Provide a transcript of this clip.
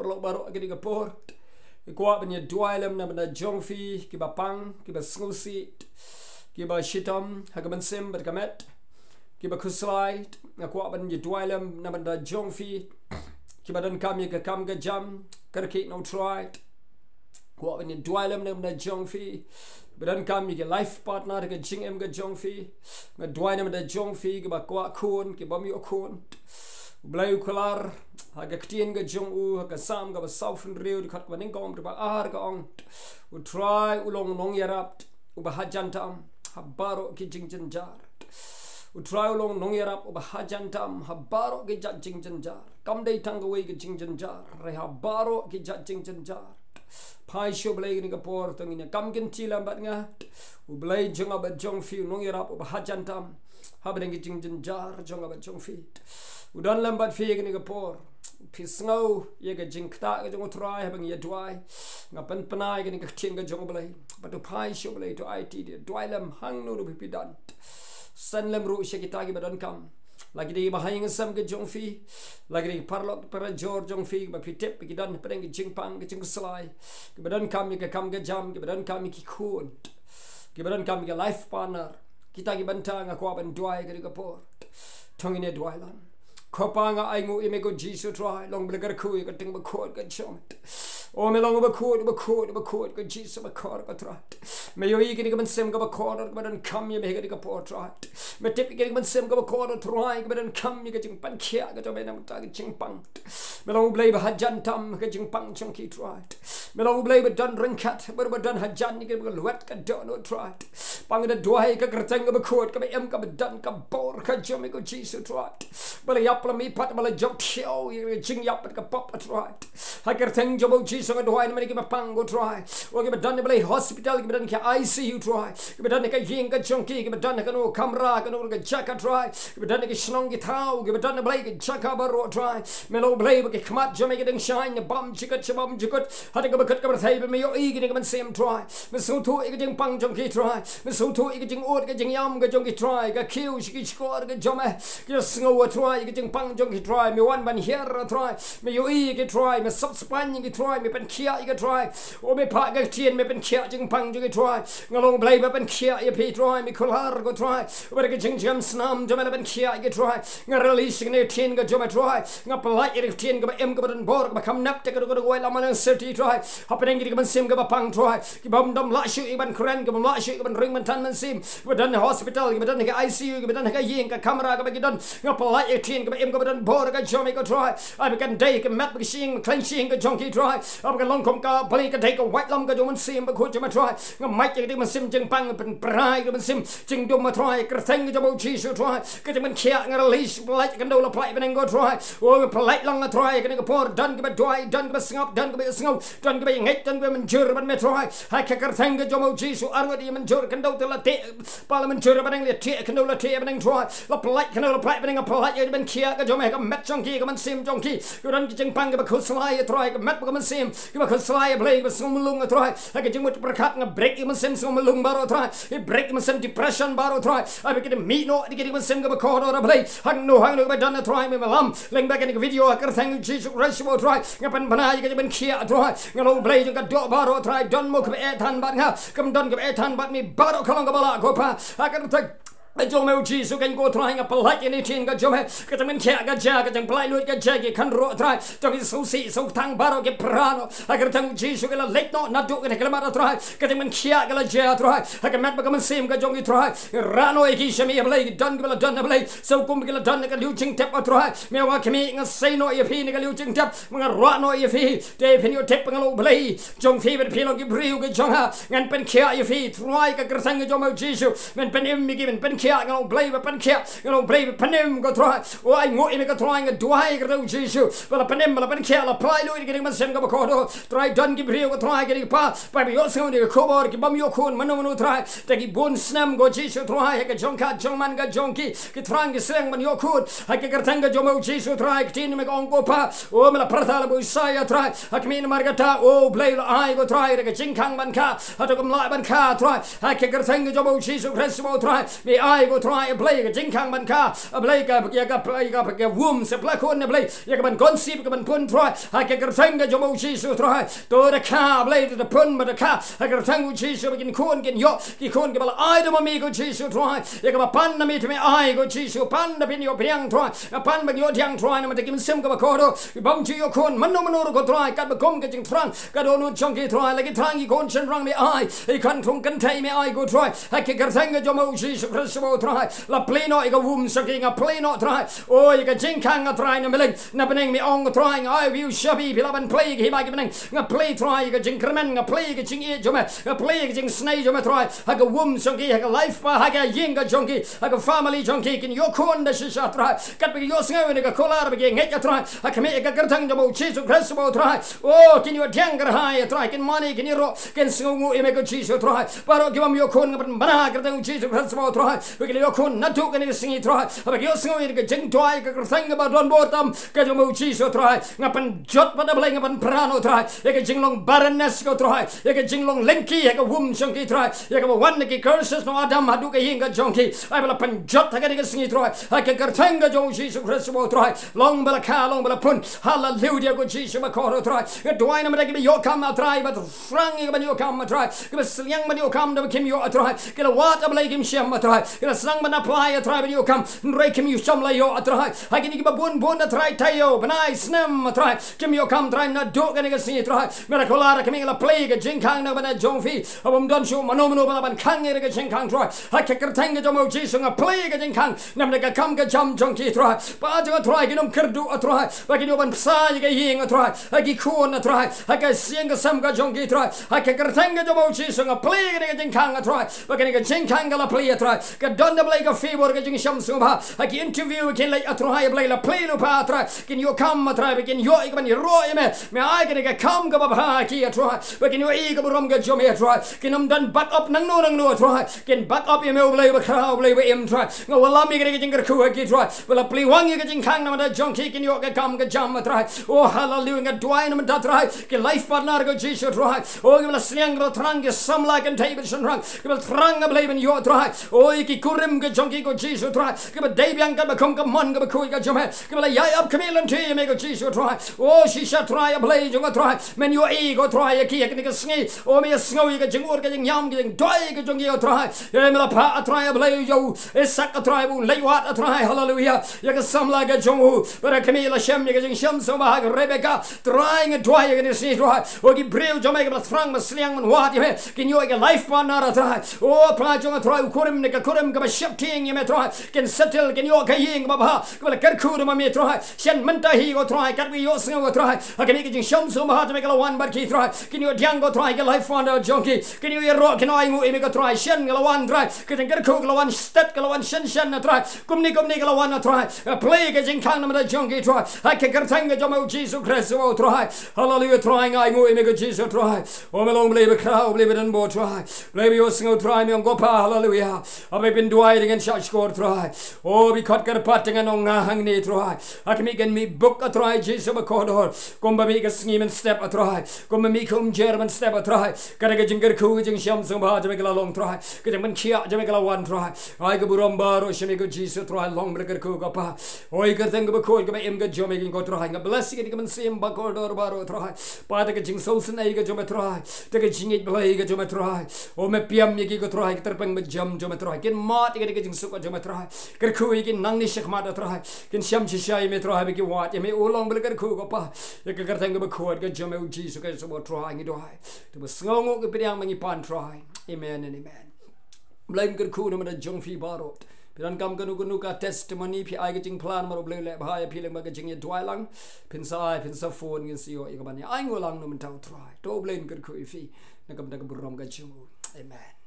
perlu baroh ke diga port kuah punya dua lem na benda jongfi kiba pang kiba snusit kiba shitam hagaman sim berkamet kiba kuslai na kuah punya dua lem na benda jongfi kiba dan kami ke kam ke jam kerki no tried kuah punya dua lem na benda jongfi badan kami ke life partner ke jingem ke jongfi na dua lem na jongfi kiba kuah khun kiba mi khun Blei kelar haga ketien ke jong u haga sam ke southern rio di kat maning kom berba ar ke ong u try ulong nong yarap u bahajan tam habaro ke jing jenjar u try ulong nong yarap u bahajan tam habaro ke jat jing jenjar kam dei tang ke ke jing jenjar re habaro ke jat jing jenjar pai sho blei ni ke por tong ni kam gen tilam bat nga u blei jong abat jong fi nong yarap u bahajan tam habeng ke jing jenjar jong abat jong fi udan lambat fi ni gapor pisngau ye ga jingkta ga jong try habang ye dwai ngapan panai ga ni ga ting ga jong blai patu pai sho blai to it de dwai lam hang no ru pidan san lam ru she kita gi badan kam lagi di bahayang sam ga jong fi lagi di parlok para jor jong fi ba pitep gi dan pedang gi jingpang ga jing slai gi badan kam ga kam ga jam gi badan kam ki khun gi badan kam ga life partner kita gi bantang ga ko ban dwai ga gapor thongine dwai lan Kopanga aingu imego jisu try long blegar ku ka ting ba khod ka chomit o me long ba khod ka jisu ba khod ka try me yo yi ki ban sem ka ba khod ka ban kam ye me ga ka por try me tip ki ban sem ka ba khod try ka ban kam ye ka jing pan khia ka to be nam ta ki jing pang me long blei ba hajan tam ka jing pang chong ki try me long blei ba dan ring kat ba dan hajan ni ka ba luat ka do no try pang da doai ka kertang ka ba khod ka ba em ka ba dan ka bor ka jom ko jisu try ba ya mi pat bala jok show jing yap ka pop try haker thing jobo ji so do ai mani ki pang go try o ki dan Blei hospital ki dan ki ICU try ki dan ka yin ka chonki ki dan ka no kamera ka no ka chaka try ki dan ki snong ki thau ki dan Blei ki chaka baro try melo Blei ki khmat jo me ki ding shine bam chikat chabam jikot hat ka bakat ka thai me yo i ki man sem try me so thu ki jing pang jong ki try me so thu ki jing ot ka jing yam ka jong ki try ka kiu ki score ka jome ki sngo try ki jing pang jong ki try me wan ban here try me yo i ki try me sub span ki try me pen kia ki try o me pa ka tien me pen kia jing pang jong ki try ngalong Blei ba pen kia ye pi try me kolar go try o ka jing jam snam jo me pen kia ki try nga release ne tien ka jo me try nga palai ki tien ka em ka ban bor ka kam nap te ka go go la man city try happening ki ban sim ka pang try ki bam dam la shu i ban kren ka la shu ban ring man tan man sim ba dan hospital ki dan ka ICU ki dan ka yin ka camera ka ba ki dan nga palai ki tien ka em ka ban bor ka jo me ko try I began day ka mat ka shing clenching ka jonky try ab ka long kom ka bali ka take a white lam ka jo man sim ba ko jo ma try nga mic ki man sim jing pang pen prai ka man sim jing do ma try ka thing ka bo chi su try ka man kia nga release like ka no la play ben go try o polite long try ka nga por dan ka ba doi dan ka ba snap dan ka ba snap dan ka ba ngai dan ka man jur ban me try ha ka thing ka jo mo chi su ar di man jur ka do te la te pa man jur ban le te ka no la te ban try la polite ka no la play ben nga polite ben kia ka jo me ka met jonky ka man sim jonky ka dan ki jing pang ka ba khus lai try ka met ka man sim ka ba khus lai Blei ka sum lung try ha ka jing mut prakat nga break man sim sum lung baro try he break man sim depression baro try I be ki me no ki man sim ka ba ko do Blei hang no ba dan try me malam leng back in video ka thang ji su ratio try nga pan banai ka ben kia try nga lo Blei ka do baro try don mo ka e than bat nga kam don ka e than bat mi baro ka long ka bala ko pa ha ka ta Jom meu ji su kan go trying a polite ni tin ka jom ka tamen kya ka ja ka jang plai lut ka ja ki kan ro try to ki su si su tang baro ke prano agar tang ji su ka la late no na do ka kala mara try ka tamen kya ka la ja try ka mat ka man sim ka jong ki try rano e ki shami Blei dan ka la dan Blei so kum ka la dan ka liu ching tap try me wa ki mi nga say no e phi ni ka liu ching tap nga ro no e phi te phi ni tap ka lo Blei jong phi be phi lo ki briu ka jong ha ngan pen kya e phi try ka ka sang jom meu ji su men pen em mi ki men pen kia ngau Blei ba pan kia ngau Blei panem go try o ai ngoi me ka try nga duai ka do jisu bala panem bala pan kia la plai lui ki man sem ka ba ko do try dan ki brio ko try ki pa yo sem ni ko bor ki bam yo khun manu try ta ki bon snam go jisu try ka jong ka jong man ka jong ki trang ki seng man yo khun ha ki ka tang ka jom jisu try ki tin me ko ko pa o me la prata la bo saya try ha ki min margata o Blei la ai go try ka jing kang ban ka ha to kam la ban ka try ha ki ka tang ka jom jisu Christ mo try me ai go try Blei ga jing khang ban kha Blei ga ya ga Blei ga wum se pla khun Blei ya ga ban kon sip ga ban pun try ha ke kertang ga jomo Jesus try to the kha Blei to the pun ma the kha ha kertang Jesus begin khun gen yo ki khun ga bal ai do mi go Jesus try ya ga pan na mi to me ai go Jesus pan na bin yo priang try pan ba yo tiang try na ma te kim sim ga ba ko do bang chi yo khun man no go try ka ba kom ga jing trang ga do nu chong ki try la ki trang ki kon chen rang me ai e kan thung kan thai me ai go try ha ke kertang ga jomo Jesus Christ bo try la pleno e ga wum sa ki nga pleno try o e ga jing khang ga try na meling na beneng me ong try ai view shabi pila ban play ki ba ki beneng nga play try ga jing kremen nga play ga jing e jome nga play ga jing snai jome try ha ga wum sa ki ha ga life pa ha ga ying ga jong ki ha ga family jong ki kin yo kon da shisha try kat bi yo snai ne ga kolar bi nge ga try ha ka me ga kertang jo mo Jesus Christ bo try o kin yo tiang kyrhai try kin money kin ro kin sngu e me ga Jesus try baroh ki bam yo kon ga ban bana kertang Jesus Christ bo try bi yo kon na tu kan singi try ha yo sngu ga jingduwai ga kertang ga don botam ga jo mo Jesus try ngapan jot pada Blei ngapan prano try ya ga jinglong barrenness go try ya ga jinglong lenki ya ga wum chongki try ya ga wan ki curses no adam hadu ga hinga jongki ai bala pan jot ga ga singi try ha ga kertang ga jo Jesus Christ bo try long bala ka long bala pun hallelujah go Jesus ma ko try ga duai na ma ga yo kam try but frang ga yo kam try ga sliang ma yo kam da kim yo try ga wat Blei kim shem try ga sang ma apply try ba yo kam rei kim yo sham la yo try ha ga ni ga bun da try tayo banai snem try kim yo kam try na do ga ni ga singi try mera kolara kim la Blei ga jing khang na bana jongfi abum don shu mano bala ban khang ga jing khang try ha ke kertang ga jomo Jesus nga Blei ga jing khang nam ga kam ga jam jongki try pa jo try gi nom kerdu try ba gi no ban sa ga ying try ha gi khun try ha ga sieng ga sam ga jongki try ha ke kertang ga jomo Jesus nga Blei ga jing khang try ba ga ni ga jing khang ga la Blei try ga don da Blei ga fever ga jing sham su ba ha gi interview kin la try Blei la Blei lo pa try kin yo kam try begin yo ik ban ro me ai ga kam ga ba ki try begin yo i ga rom ga jom try kin um dan back up nang no try kin back up me Blei ba kha Blei ba im try nga wala mi ga jing kyrkhu ki try wala Blei wang ga jing khang na da jong ki kin yo ga kam ga jam try oh hallelujah ga duai na da try kin life partner ga Jesus try oh ga sliang ro trang ga sam la kan table shan rang ga trang ga Blei ban yo try oh ki kurim ga jong ki go Jesus try ga dai byang ga ba kom ga mon ga khu ga jom ga la yai up kamel ti me go Jesus try oh she shall try Blei jong try men yo e go try ki ga sngi oh me sngo ga jing ur ga jing yam ga jing doi ga jong yo try me la pa try Blei yo sak try bu lei wat try hallelujah ya ga sam la ga jong hu bara kamel shem ga jing sham so ba ga Rebecca trying a doi ga sngi try oh ki breu jom ga thrang ma sliang man wat ye kin yo ga life partner try oh pra jong try kurim ne ga kurim ga ba ship ting ye me try kin settle kin yo ga ying ba ba ga kyrkhu ma me try shen man ta hi go try kat we yo sngo try ha kin jing sham so ma ha me ga wan bar ki try kin yo diang go try ga life partner jonki kin yo ro kin ai mu me ga try shen ga wan try kin kyrkhu ga wan stat ga wan shen na try kumni ga wan try Blei ga jing khang na ma jonki try ha ke kertang ga jomo Jesus Christ wo try hallelujah try ai mu me ga Jesus try o me long Blei ba kra Blei ba dan bo try Blei yo sngo try me go pa hallelujah abe bin duai dengan shach score try oh bi khat kar pat dengan ong hang ni try ha mi gen mi book a try Jesus ba ko dor kom ba mi ga sngi men step a try kom mi kum German step a try ka ga jing kyrkhu jing sham sung ba ja me ga long try ka jing man khia ja me ga wan try ai ga burom baroh shemi ga Jesus try long ba kyrkhu ga pa oi ka teng ba ko ga em ga jo me go try ga bless ga man sim ba ko dor baroh try pa ga jing so sun ai ga jo me try ta ga jing Blei ga jo me try o me piam mi ga try ka terpeng ba jam jo me try ken mat ga jing su ko jo me try kyrkhu gi nang ni shek ma da try ken sham chi shai me try be ki wat me o long ba kyrkhu ga pa ya ka ka teng ba ko ga jo me Jesus ka so try ngi do hai to ba sngo ga piang ma ngi pan try amen and amen Blei kyrkhu na ma da jong fi baroh piran kam ganu ka testimony pi ai ga jing plan ma Blei le ba ya pi le ma ga jing ye dwai lang pin sa phone ngin si yo ga ban ai ngo lang no man tau try to Blei kyrkhu fi na kam da ga burom ga chu amen